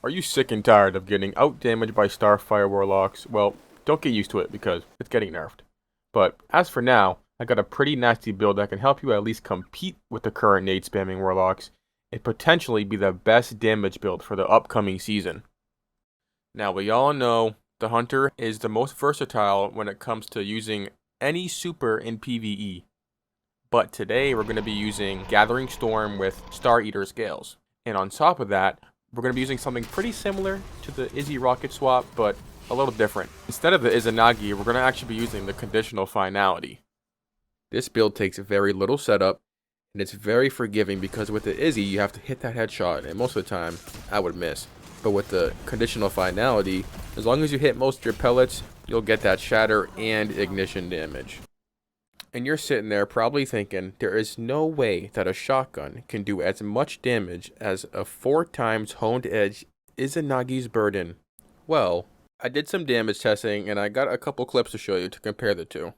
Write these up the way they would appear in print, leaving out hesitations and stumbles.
Are you sick and tired of getting outdamaged by Starfire Warlocks? Well, don't get used to it because it's getting nerfed. But as for now, I got a pretty nasty build that can help you at least compete with the current nade spamming Warlocks and potentially be the best damage build for the upcoming season. Now we all know the Hunter is the most versatile when it comes to using any super in PvE. But today we're going to be using Gathering Storm with Star Eater Scales. And on top of that, we're going to be using something pretty similar to the Izzy Rocket Swap, but a little different. Instead of the Izanagi, we're going to actually be using the Conditional Finality. This build takes very little setup, and it's very forgiving because with the Izzy, you have to hit that headshot, and most of the time, I would miss. But with the Conditional Finality, as long as you hit most of your pellets, you'll get that shatter and ignition damage. And you're sitting there probably thinking, there is no way that a shotgun can do as much damage as a 4x honed edge Izanagi's Burden. Well, I did some damage testing and I got a couple clips to show you to compare the two.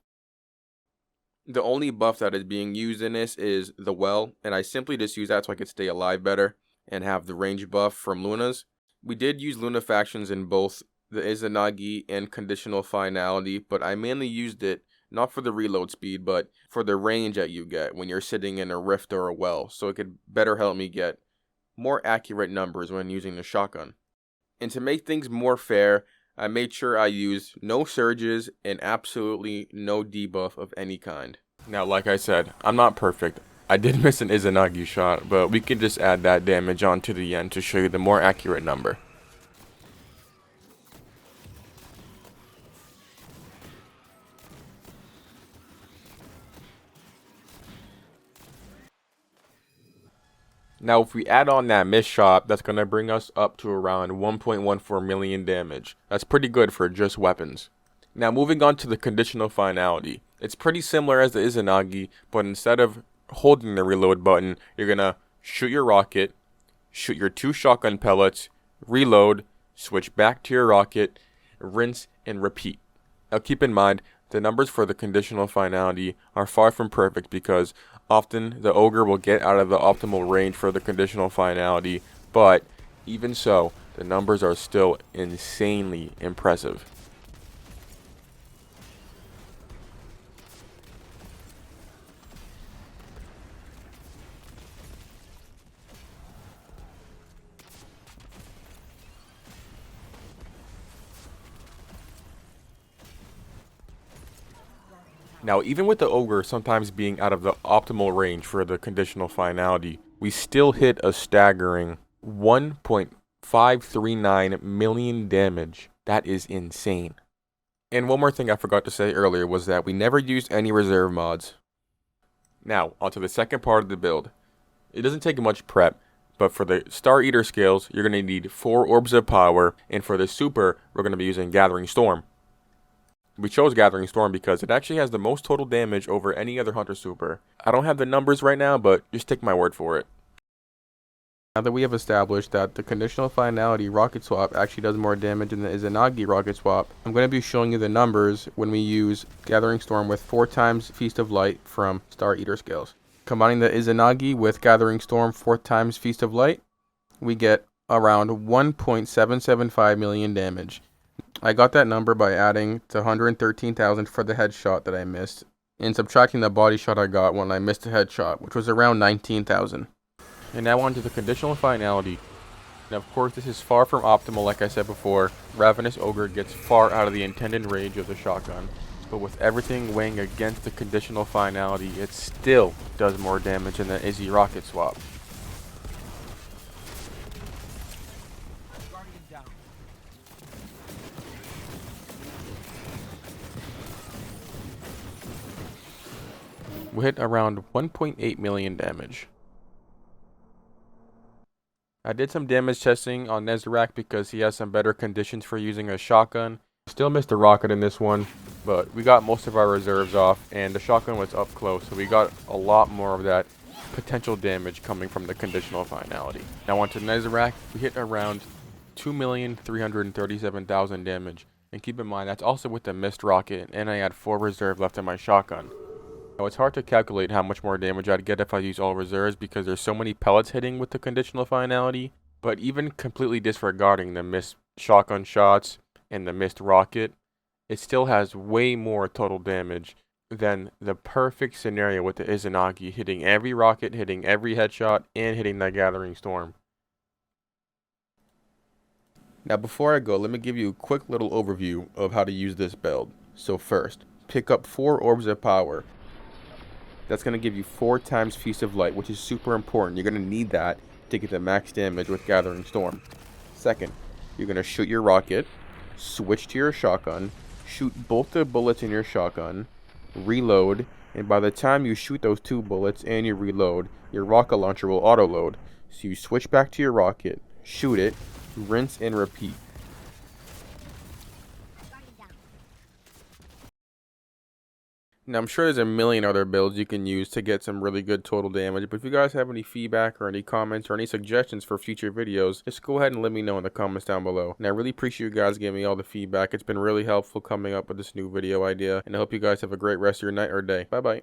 The only buff that is being used in this is the well, and I simply just use that so I could stay alive better and have the range buff from Luna's. We did use Luna factions in both the Izanagi and Conditional Finality, but I mainly used it not for the reload speed, but for the range that you get when you're sitting in a rift or a well, so it could better help me get more accurate numbers when using the shotgun. And to make things more fair, I made sure I used no surges and absolutely no debuff of any kind. Now, like I said, I'm not perfect. I did miss an Izanagi shot, but we can just add that damage on to the end to show you the more accurate number. Now, if we add on that miss shot, that's going to bring us up to around 1.14 million damage. That's pretty good for just weapons. Now, moving on to the Conditional Finality. It's pretty similar as the Izanagi, but instead of holding the reload button, you're going to shoot your rocket, shoot your 2 shotgun pellets, reload, switch back to your rocket, rinse, and repeat. Now, keep in mind, the numbers for the Conditional Finality are far from perfect because often the Ogre will get out of the optimal range for the Conditional Finality, but even so, the numbers are still insanely impressive. Now, even with the Ogre sometimes being out of the optimal range for the Conditional Finality, we still hit a staggering 1.539 million damage. That is insane. And one more thing I forgot to say earlier was that we never used any reserve mods. Now, onto the second part of the build. It doesn't take much prep, but for the Star Eater scales, you're going to need 4 Orbs of Power, and for the Super, we're going to be using Gathering Storm. We chose Gathering Storm because it actually has the most total damage over any other Hunter Super. I don't have the numbers right now, but just take my word for it. Now that we have established that the Conditional Finality Rocket Swap actually does more damage than the Izanagi Rocket Swap, I'm going to be showing you the numbers when we use Gathering Storm with 4x Feast of Light from Star Eater Scales. Combining the Izanagi with Gathering Storm 4x Feast of Light, we get around 1.775 million damage. I got that number by adding to 113,000 for the headshot that I missed, and subtracting the body shot I got when I missed the headshot, which was around 19,000. And now on to the Conditional Finality. Now, of course, this is far from optimal, like I said before. Ravenous Ogre gets far out of the intended range of the shotgun, but with everything weighing against the Conditional Finality, it still does more damage than the Izzy Rocket Swap. We hit around 1.8 million damage. I did some damage testing on Nezarec because he has some better conditions for using a shotgun. Still missed a rocket in this one, but we got most of our reserves off and the shotgun was up close, so we got a lot more of that potential damage coming from the Conditional Finality. Now onto Nezarec, we hit around 2,337,000 damage. And keep in mind, that's also with the missed rocket, and I had 4 reserve left in my shotgun. Now, it's hard to calculate how much more damage I'd get if I use all reserves because there's so many pellets hitting with the Conditional Finality, But even completely disregarding the missed shotgun shots and the missed rocket, it still has way more total damage than the perfect scenario with the Izanagi hitting every rocket, hitting every headshot, and hitting that Gathering Storm. Now before I go, let me give you a quick little overview of how to use this build. So first, pick up 4 Orbs of Power. That's going to give you 4 times Feast of Light, which is super important. You're going to need that to get the max damage with Gathering Storm. Second, you're going to shoot your rocket, switch to your shotgun, shoot both the bullets in your shotgun, reload, and by the time you shoot those 2 bullets and you reload, your rocket launcher will auto-load. So you switch back to your rocket, shoot it, rinse and repeat. Now, I'm sure there's a million other builds you can use to get some really good total damage, but if you guys have any feedback or any comments or any suggestions for future videos, just go ahead and let me know in the comments down below. And I really appreciate you guys giving me all the feedback. It's been really helpful coming up with this new video idea, and I hope you guys have a great rest of your night or day. Bye-bye.